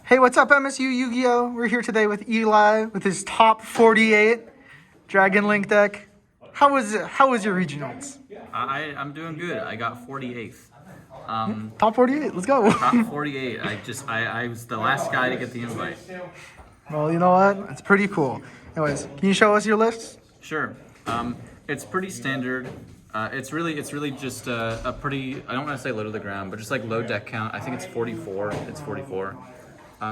Hey, what's up, MSU Yu-Gi-Oh? We're here today with Eli with his top 48 Dragon Link deck. How was your regionals? I'm doing good. I got 48th. Top 48, let's go. Top 48. I was the last guy to get the invite. Well, you know what? It's pretty cool. Anyways, can you show us your list? Sure. It's pretty standard. It's really just a pretty, I don't want to say low to the ground, but just like low deck count. I think it's 44. It's 44.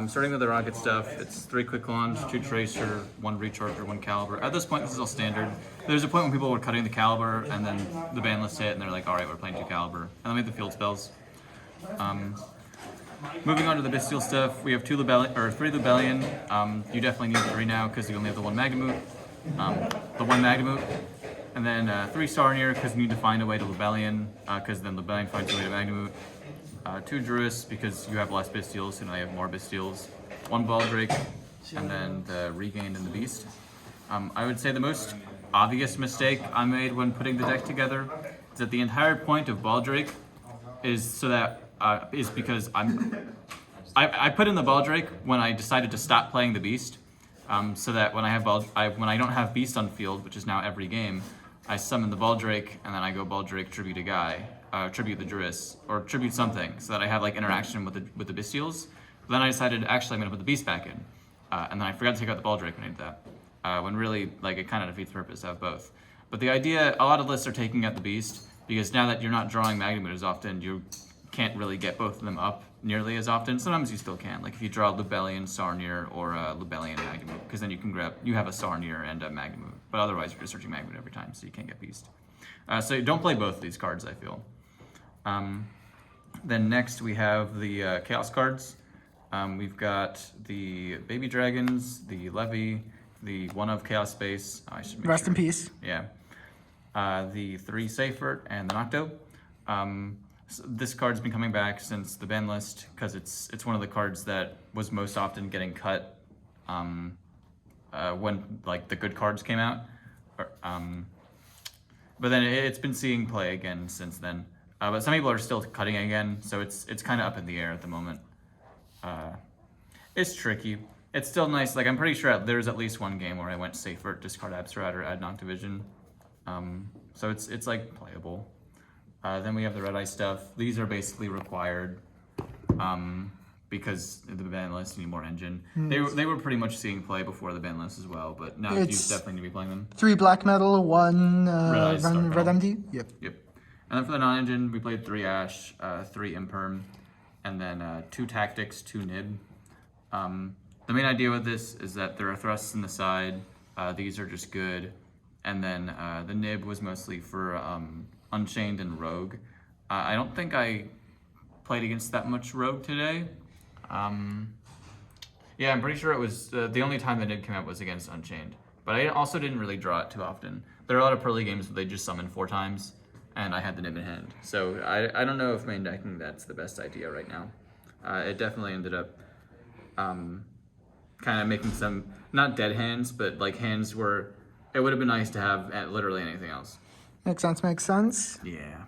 Starting with the rocket stuff, it's 3 quick launch, 2 tracer, 1 recharger, 1 caliber. At this point, this is all standard. There's a point when people were cutting the caliber, and then the ban list hit, and they're like, all right, we're playing 2 caliber. And then we have the field spells. Moving on to the Bestial stuff, we have 3 Lubellion. You definitely need 3 now because you only have the 1 Magnemute. The 1 Magnemute. And then 3 Sarnier because you need to find a way to Lubellion, because then Lubellion finds a way to Magnemute. 2 Druis because you have less Bestials, so now you have more Bestials. 1 Baldrake, and then the Regained and the Beast. I would say the most obvious mistake I made when putting the deck together is that the entire point of Baldrake is so that is because I put in the Baldrake when I decided to stop playing the Beast, so that when I don't have Beast on field, which is now every game, I summon the Baldrake and then I go Baldrake tribute a guy. Tribute the Druis, or tribute something, so that I have like interaction with the Bestials. But then I decided, actually, I'm gonna put the Beast back in, and then I forgot to take out the Baldrake when I did that. When really, like, it kind of defeats the purpose to have both. But the idea, a lot of lists are taking out the Beast because now that you're not drawing Magnemute as often, you can't really get both of them up nearly as often. Sometimes you still can, like if you draw Lubellion, Sarnier, or Lubellion Magnemute, because then you have a Sarnier and a Magnemute. But otherwise, you're just searching Magnemute every time, so you can't get Beast. So don't play both of these cards, I feel. Then next we have the Chaos cards. We've got the Baby Dragons, the Levy, the 1 of Chaos Space. I should make Rest sure. in peace. Yeah. The 3 Seifert and the Nocto. So this card's been coming back since the ban list because it's one of the cards that was most often getting cut when like the good cards came out. But then it's been seeing play again since then. But some people are still cutting again, so it's kind of up in the air at the moment. It's tricky. It's still nice. Like I'm pretty sure there's at least 1 game where I went Seifert, discard Absurd, or add Noctivision. So it's like playable. Then we have the Red Eye stuff. These are basically required because of the ban list, you need more engine. They were pretty much seeing play before the ban list as well, but now you definitely need to be playing them. 3 Black Metal, 1 Red MD. Yep. And then for the non-engine, we played 3 Ash, 3 Imperm, and then 2 Tactics, 2 Nib. The main idea with this is that there are thrusts in the side. These are just good. And then the Nib was mostly for Unchained and Rogue. I don't think I played against that much Rogue today. Yeah, I'm pretty sure it was the only time the Nib came out was against Unchained. But I also didn't really draw it too often. There are a lot of early games where they just summon 4 times. And I had the Nib in hand. So I don't know if main decking that's the best idea right now. It definitely ended up kind of making some, not dead hands, but like hands where it would have been nice to have literally anything else. Makes sense. Yeah.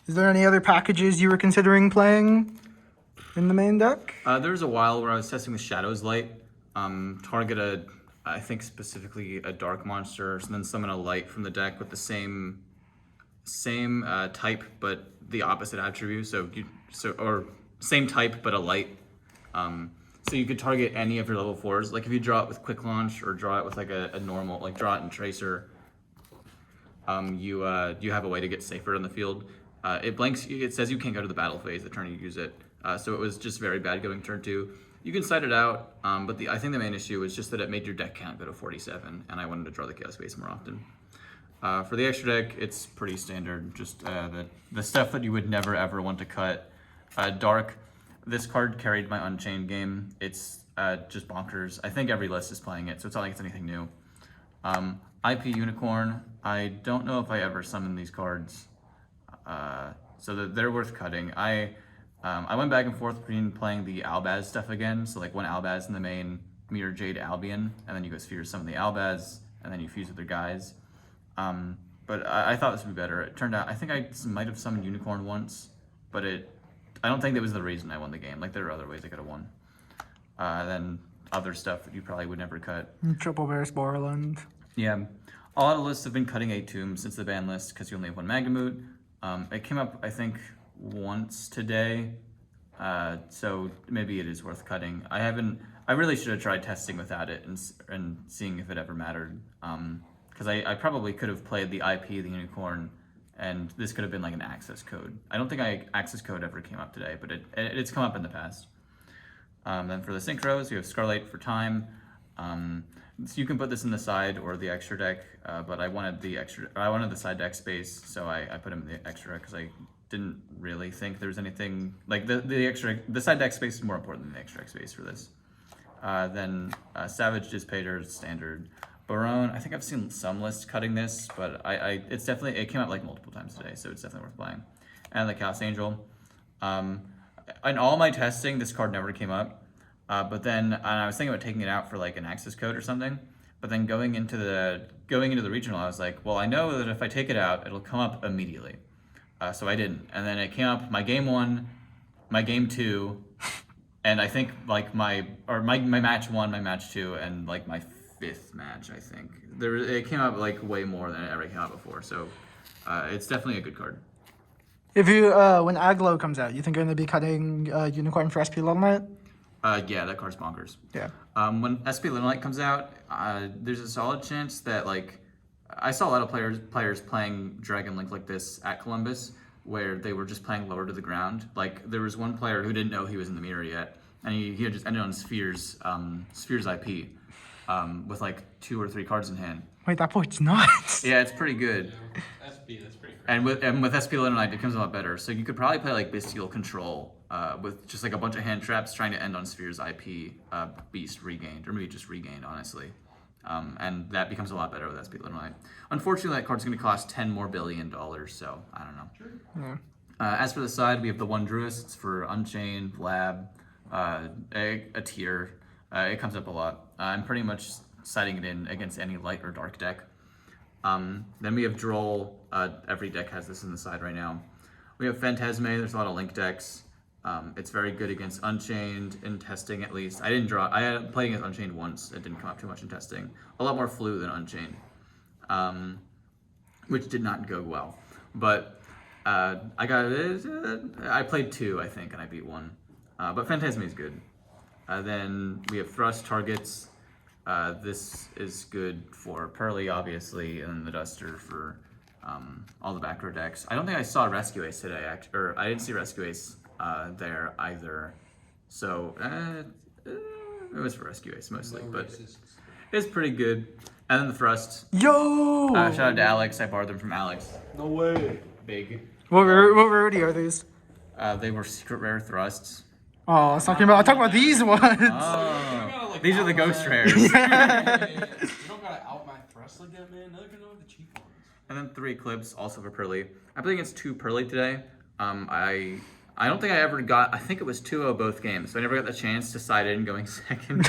Is there any other packages you were considering playing in the main deck? There was a while where I was testing the Shadows Light. Target I think specifically a dark monster, and then summon a light from the deck with the same type but the opposite attribute. Or same type but a light. So you could target any of your level 4s. Like if you draw it with quick launch or draw it with like a normal, like draw it in tracer, you have a way to get safer in the field. It blanks. It says you can't go to the battle phase the turn you use it. So it was just very bad going turn 2. You can side it out, but I think the main issue was just that it made your deck count go to 47, and I wanted to draw the Chaos Space more often. For the extra deck, it's pretty standard, just the stuff that you would never ever want to cut. Dark, this card carried my Unchained game. It's just bonkers. I think every list is playing it, so it's not like it's anything new. IP Unicorn, I don't know if I ever summoned these cards, so they're worth cutting. I went back and forth between playing the Albaz stuff again, so like 1 Albaz in the main, Mirror Jade Albion, and then you go Sphere summon the Albaz, and then you fuse with their guys. But I thought this would be better. It turned out, I think I might have summoned Unicorn once, but I don't think that was the reason I won the game. Like, there are other ways I could have won. Then other stuff that you probably would never cut. Triple Bear Sporland. Yeah. A lot of lists have been cutting 8 tombs since the ban list because you only have 1 Magamute. It came up, I think, once today, so maybe it is worth cutting. I really should have tried testing without it and seeing if it ever mattered. Because I probably could have played the IP, the unicorn, and this could have been like an access code. I don't think access code ever came up today, but it's come up in the past. Then for the synchros, you have Scarlet for time. So you can put this in the side or the extra deck, but I wanted the side deck space, so I put him in the extra because I didn't really think there was anything like the side deck space is more important than the extra deck space for this. Then Savage Dissipator standard. Barone, I think I've seen some lists cutting this, but it came out like multiple times today, so it's definitely worth playing. And the Chaos Angel. In all my testing, this card never came up. But then I was thinking about taking it out for like an access code or something. But then going into the regional, I was like, well, I know that if I take it out, it'll come up immediately. So I didn't. And then it came up my game 1, my game 2, and I think like my match 1, my match 2, and like my 5th match, I think. It came up like way more than it ever came out before. So it's definitely a good card. If you when Aglo comes out, you think you're gonna be cutting Unicorn for SP Little Knight? Yeah, that card's bonkers. Yeah. When SP Little Knight comes out, there's a solid chance that like I saw a lot of players playing Dragon Link like this at Columbus, where they were just playing lower to the ground. Like there was one player who didn't know he was in the mirror yet, and he had just ended on Sphere's IP, with like 2 or 3 cards in hand. Wait, that boy's nuts. Yeah, it's pretty good. SP, that's pretty crazy. And with SP Little Knight, it becomes a lot better. So you could probably play like Bestial Control with just like a bunch of hand traps trying to end on Sphere's IP Beast regained, or maybe just regained, honestly. And that becomes a lot better with SP Little Knight. Unfortunately, that card's going to cost $10 billion, so I don't know. Sure. Yeah. As for the side, we have the 1 Druist. It's for Unchained, Lab, a tier. It comes up a lot. I'm pretty much siding it in against any light or dark deck. Then we have Droll. Every deck has this in the side right now. We have Phantasme. There's a lot of Link decks. It's very good against Unchained in testing, at least. I had played against Unchained once. It didn't come up too much in testing. A lot more Flu than Unchained, which did not go well. But I played 2, I think, and I beat 1. But Phantasme is good. Then we have Thrust targets. This is good for Pearly, obviously, and the Duster for all the back row decks. I don't think I saw Rescue Ace today, or I didn't see Rescue Ace there either. So it was for Rescue Ace mostly, but it's pretty good. And then the Thrust. Yo! Shout out to Alex. I borrowed them from Alex. No way. Big. What rarity are these? They were secret rare Thrusts. Oh, I'm talking about these ones. Oh, these are the ghost rares. You don't gotta out my Thrust like that, man. Neither can know the cheap ones. And then 3 Eclipse, also for Pearly. I played against 2 Pearly today. I don't think I ever got, I think it was 2-0 both games, so I never got the chance to side in going second.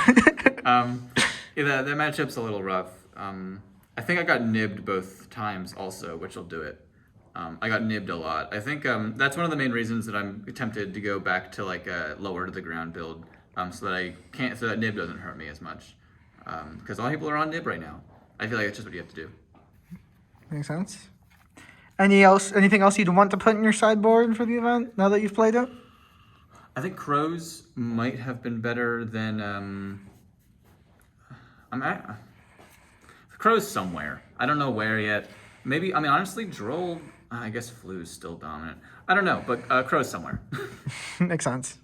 Yeah, that matchup's a little rough. I think I got nibbed both times also, which will do it. I got nibbed a lot. I think that's one of the main reasons that I'm tempted to go back to like a lower to the ground build, so that nib doesn't hurt me as much. Because a lot of people are on nib right now. I feel like that's just what you have to do. Makes sense. Anything else you'd want to put in your sideboard for the event now that you've played it? I think Crows might have been better than Crows somewhere. I don't know where yet. Maybe, I mean, honestly, Droll, I guess Flu's still dominant. I don't know, but Crow's somewhere. Makes sense.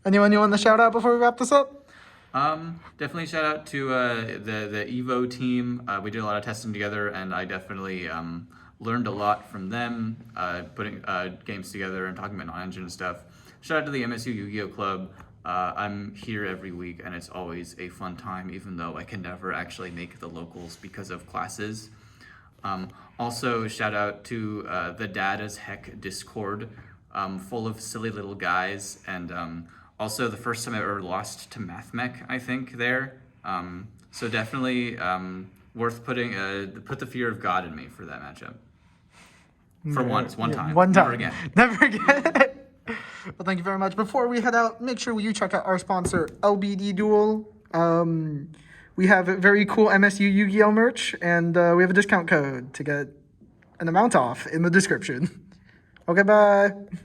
Anyone you want to shout out before we wrap this up? Definitely shout out to the Evo team. We did a lot of testing together, and I definitely learned a lot from them, putting games together and talking about non-engine stuff. Shout out to the MSU YGO Club. I'm here every week, and it's always a fun time, even though I can never actually make the locals because of classes. Also, shout out to the Dad as Heck Discord, full of silly little guys, and also the first time I ever lost to MathMech, I think, there. So definitely worth put the fear of God in me for that matchup. For once, one time. One time. Never again. Never again. thank you very much. Before we head out, make sure you check out our sponsor, LBD Duel. We have a very cool MSU YGO merch, and we have a discount code to get an amount off in the description. Okay, bye.